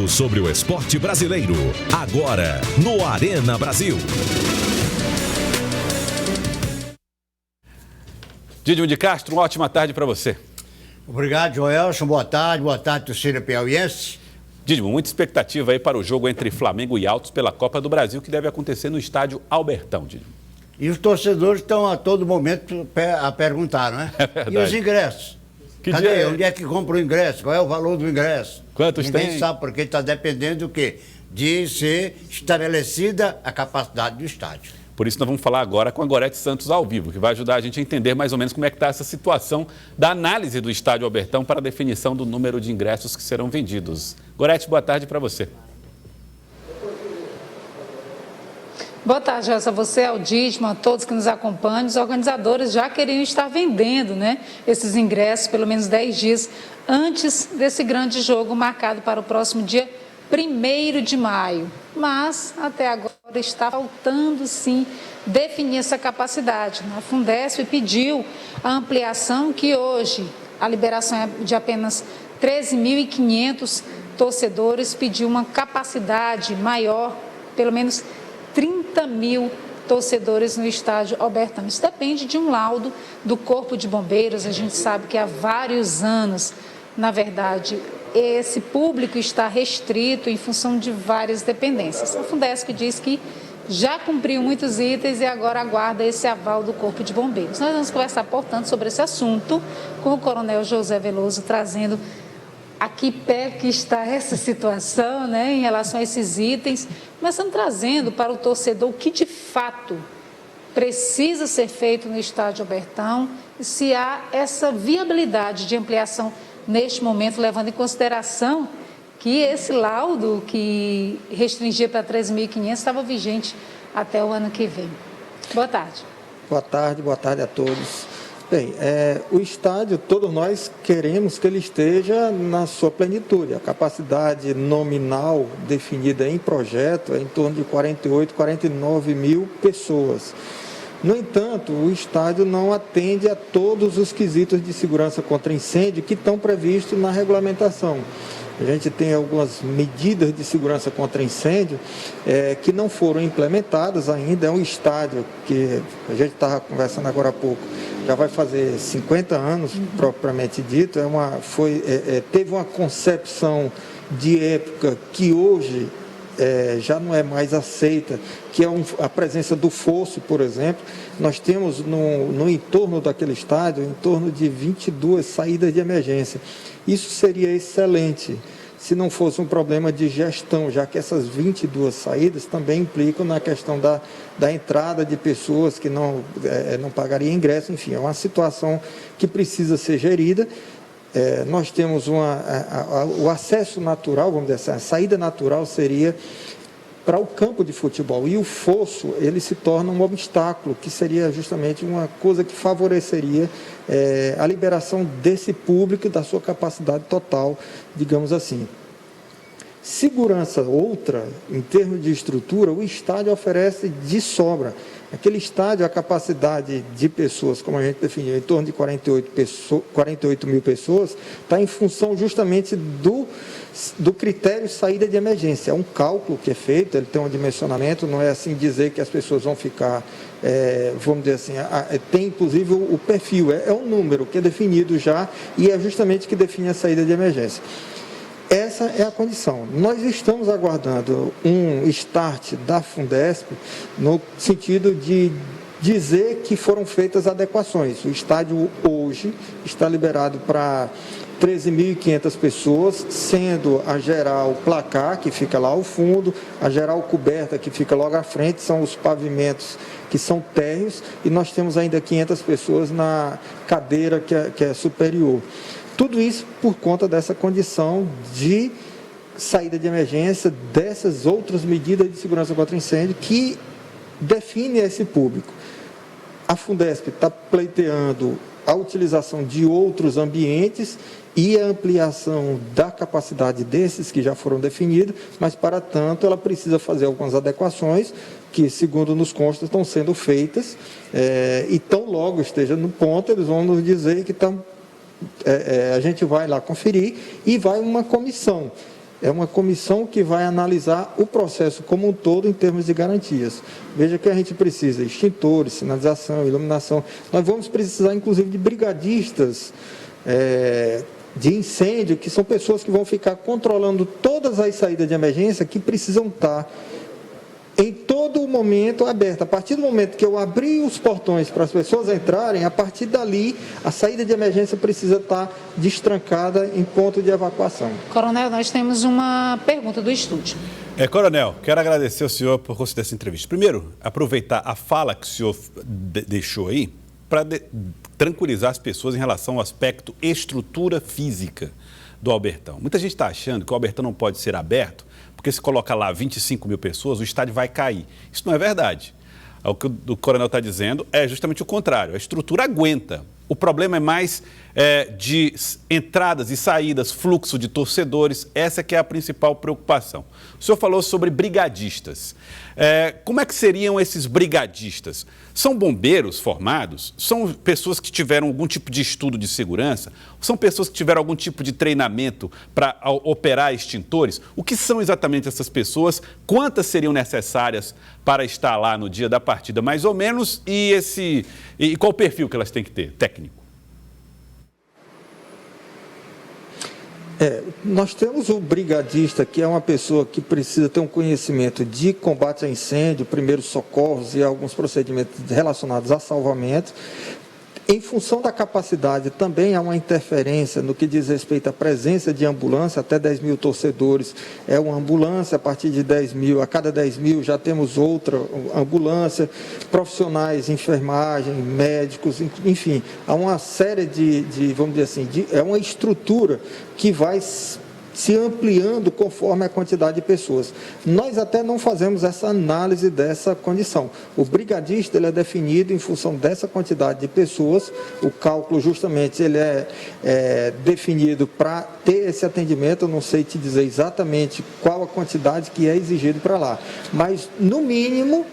Tudo sobre o esporte brasileiro. Agora, no Arena Brasil. Dídimo de Castro, uma ótima tarde para você. Obrigado, Joelson. Boa tarde, torcida piauiense. Dídimo, muita expectativa aí para o jogo entre Flamengo e Altos pela Copa do Brasil, que deve acontecer no estádio Albertão, Dídimo. E os torcedores estão a todo momento a perguntar, não é? É verdade. E os ingressos? Cadê? Onde é que compra o ingresso? Qual é o valor do ingresso? Quantos tem? Ninguém sabe, porque está dependendo do quê? De ser estabelecida a capacidade do estádio. Por isso nós vamos falar agora com a Gorete Santos ao vivo, que vai ajudar a gente a entender mais ou menos como é que está essa situação da análise do estádio Albertão para a definição do número de ingressos que serão vendidos. Gorete, boa tarde para você. Boa tarde, Jessa, a você, ao Dídimo, a todos que nos acompanham. Os organizadores já queriam estar vendendo, esses ingressos pelo menos 10 dias antes desse grande jogo marcado para o próximo dia 1º de maio. Mas, até agora, está faltando, sim, definir essa capacidade. A Fundesp pediu a ampliação, que hoje a liberação é de apenas 13.500 torcedores, pediu uma capacidade maior, pelo menos 30.000 torcedores no estádio Albertão. Isso depende de um laudo do Corpo de Bombeiros. A gente sabe que há vários anos, na verdade, esse público está restrito em função de várias dependências. A Fundesp diz que já cumpriu muitos itens e agora aguarda esse aval do Corpo de Bombeiros. Nós vamos conversar, portanto, sobre esse assunto com o Coronel José Veloso, trazendo a que pé que está essa situação, em relação a esses itens, começando trazendo para o torcedor o que de fato precisa ser feito no estádio Albertão e se há essa viabilidade de ampliação neste momento, levando em consideração que esse laudo que restringia para 13.500 estava vigente até o ano que vem. Boa tarde. Boa tarde a todos. Bem, o estádio, todos nós queremos que ele esteja na sua plenitude. A capacidade nominal definida em projeto é em torno de 48, 49 mil pessoas. No entanto, o estádio não atende a todos os quesitos de segurança contra incêndio que estão previstos na regulamentação. A gente tem algumas medidas de segurança contra incêndio que não foram implementadas ainda. É um estádio que a gente estava conversando agora há pouco, já vai fazer 50 anos, propriamente dito. Teve uma concepção de época que hoje já não é mais aceita, que é a presença do fosso, por exemplo. Nós temos no entorno daquele estádio, em torno de 22 saídas de emergência. Isso seria excelente se não fosse um problema de gestão, já que essas 22 saídas também implicam na questão da entrada de pessoas que não pagariam ingresso. Enfim, é uma situação que precisa ser gerida. Nós temos o acesso natural, vamos dizer assim, a saída natural seria para o campo de futebol, e o fosso, ele se torna um obstáculo, que seria justamente uma coisa que favoreceria a liberação desse público, da sua capacidade total, digamos assim. Segurança outra, em termos de estrutura, o estádio oferece de sobra. Aquele estádio, a capacidade de pessoas, como a gente definiu, em torno de 48 mil pessoas, está em função justamente do critério saída de emergência. É um cálculo que é feito, ele tem um dimensionamento, não é assim dizer que as pessoas vão ficar, vamos dizer assim, tem inclusive o perfil, é um número que é definido já e é justamente que define a saída de emergência. Essa é a condição. Nós estamos aguardando um start da Fundesp no sentido de dizer que foram feitas adequações. O estádio hoje está liberado para 13.500 pessoas, sendo a geral placar, que fica lá ao fundo, a geral coberta, que fica logo à frente, são os pavimentos que são térreos, e nós temos ainda 500 pessoas na cadeira que é superior. Tudo isso por conta dessa condição de saída de emergência, dessas outras medidas de segurança contra incêndio que define esse público. A Fundesp está pleiteando a utilização de outros ambientes e a ampliação da capacidade desses que já foram definidos, mas, para tanto, ela precisa fazer algumas adequações que, segundo nos consta, estão sendo feitas, e tão logo esteja no ponto, eles vão nos dizer que a gente vai lá conferir e vai uma comissão. é uma comissão que vai analisar o processo como um todo em termos de garantias. Veja que a gente precisa de extintores, sinalização, iluminação. Nós vamos precisar, inclusive, de brigadistas de incêndio, que são pessoas que vão ficar controlando todas as saídas de emergência que precisam estar em todo o momento aberto. A partir do momento que eu abrir os portões para as pessoas entrarem, a partir dali, a saída de emergência precisa estar destrancada em ponto de evacuação. Coronel, nós temos uma pergunta do estúdio. Coronel, quero agradecer ao senhor por conceder essa entrevista. Primeiro, aproveitar a fala que o senhor deixou aí para tranquilizar as pessoas em relação ao aspecto estrutura física do Albertão. Muita gente está achando que o Albertão não pode ser aberto, porque se coloca lá 25 mil pessoas, o estádio vai cair. Isso não é verdade. O que o coronel está dizendo é justamente o contrário. A estrutura aguenta. O problema é mais de entradas e saídas, fluxo de torcedores. Essa que é a principal preocupação. O senhor falou sobre brigadistas. Como é que seriam esses brigadistas? São bombeiros formados? São pessoas que tiveram algum tipo de estudo de segurança? São pessoas que tiveram algum tipo de treinamento para operar extintores? O que são exatamente essas pessoas? Quantas seriam necessárias para estar lá no dia da partida, mais ou menos? E qual o perfil que elas têm que ter, técnico? Nós temos o brigadista, que é uma pessoa que precisa ter um conhecimento de combate a incêndio, primeiros socorros e alguns procedimentos relacionados a salvamento. Em função da capacidade, também há uma interferência no que diz respeito à presença de ambulância, até 10 mil torcedores é uma ambulância, a partir de 10 mil, a cada 10 mil já temos outra ambulância, profissionais, enfermagem, médicos, enfim, há uma série vamos dizer assim, é uma estrutura que vai se ampliando conforme a quantidade de pessoas. Nós até não fazemos essa análise dessa condição. O brigadista ele é definido em função dessa quantidade de pessoas, o cálculo justamente ele é definido para ter esse atendimento. Eu não sei te dizer exatamente qual a quantidade que é exigido para lá, mas no mínimo,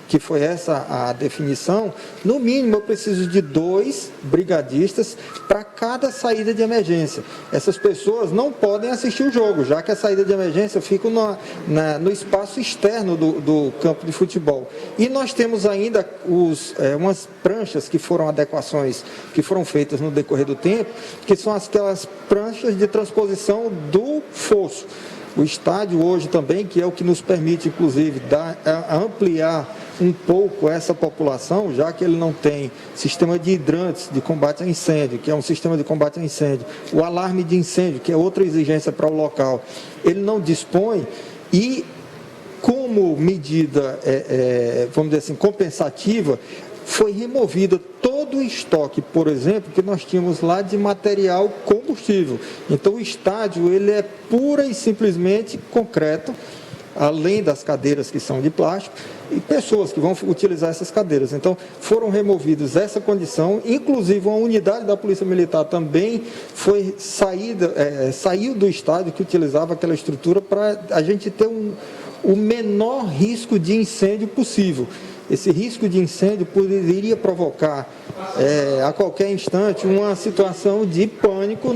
que foi essa a definição, no mínimo eu preciso de 2 brigadistas para cada saída de emergência. Essas pessoas não podem assistir o jogo, já que a saída de emergência fica no espaço externo do campo de futebol. E nós temos ainda umas pranchas que foram adequações, que foram feitas no decorrer do tempo, que são aquelas pranchas de transposição do fosso. O estádio hoje também, que é o que nos permite, inclusive, ampliar um pouco essa população, já que ele não tem sistema de hidrantes de combate a incêndio, que é um sistema de combate a incêndio, o alarme de incêndio, que é outra exigência para o local, ele não dispõe e, como medida, vamos dizer assim, compensativa, foi removido todo o estoque, por exemplo, que nós tínhamos lá de material combustível. Então, o estádio ele é pura e simplesmente concreto, além das cadeiras que são de plástico, e pessoas que vão utilizar essas cadeiras. Então, foram removidos essa condição, inclusive uma unidade da Polícia Militar também saiu do estádio que utilizava aquela estrutura para a gente ter o menor risco de incêndio possível. Esse risco de incêndio poderia provocar a qualquer instante uma situação de pânico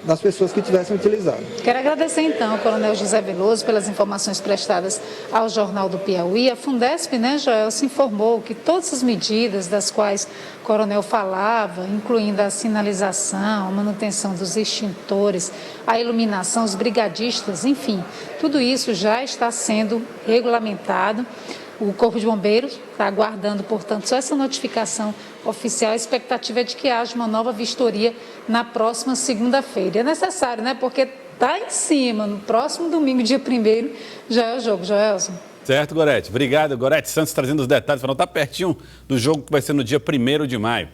nas pessoas que tivessem utilizado. Quero agradecer então ao Coronel José Veloso pelas informações prestadas ao Jornal do Piauí. A Fundesp, Joel, se informou que todas as medidas das quais o coronel falava, incluindo a sinalização, a manutenção dos extintores, a iluminação, os brigadistas, enfim, tudo isso já está sendo regulamentado. O Corpo de Bombeiros está aguardando, portanto, só essa notificação oficial. A expectativa é de que haja uma nova vistoria na próxima segunda-feira. É necessário, Porque está em cima. No próximo domingo, dia 1º, já é o jogo. Joelson. Certo, Gorete. Obrigado. Gorete Santos trazendo os detalhes. Está pertinho do jogo que vai ser no dia 1º de maio.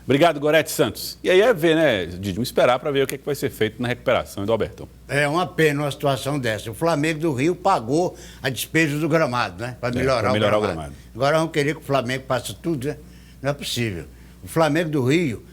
Obrigado, Gorete Santos. E aí é ver, Didi? Vamos esperar para ver o que vai ser feito na recuperação do Albertão. É uma pena uma situação dessa. O Flamengo do Rio pagou a despesa do gramado, Para melhorar o gramado. Agora vamos querer que o Flamengo faça tudo, Não é possível. O Flamengo do Rio,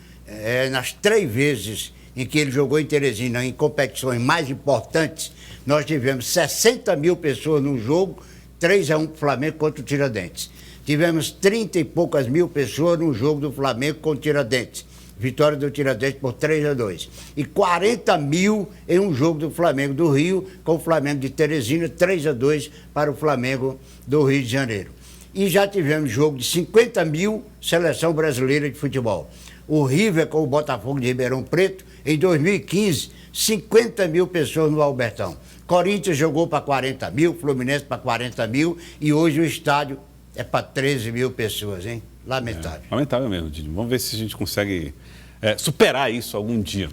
nas 3 vezes em que ele jogou em Teresina, em competições mais importantes, nós tivemos 60 mil pessoas no jogo, 3-1 para o Flamengo contra o Tiradentes. Tivemos 30 e poucas mil pessoas no jogo do Flamengo contra o Tiradentes. Vitória do Tiradentes por 3-2. E 40 mil em um jogo do Flamengo do Rio, com o Flamengo de Teresina, 3-2 para o Flamengo do Rio de Janeiro. E já tivemos jogo de 50 mil, Seleção Brasileira de Futebol. O River com o Botafogo de Ribeirão Preto, em 2015, 50 mil pessoas no Albertão. Corinthians jogou para 40 mil, Fluminense para 40 mil, e hoje o estádio é para 13 mil pessoas, hein? Lamentável. Lamentável mesmo, Didi. Vamos ver se a gente consegue superar isso algum dia.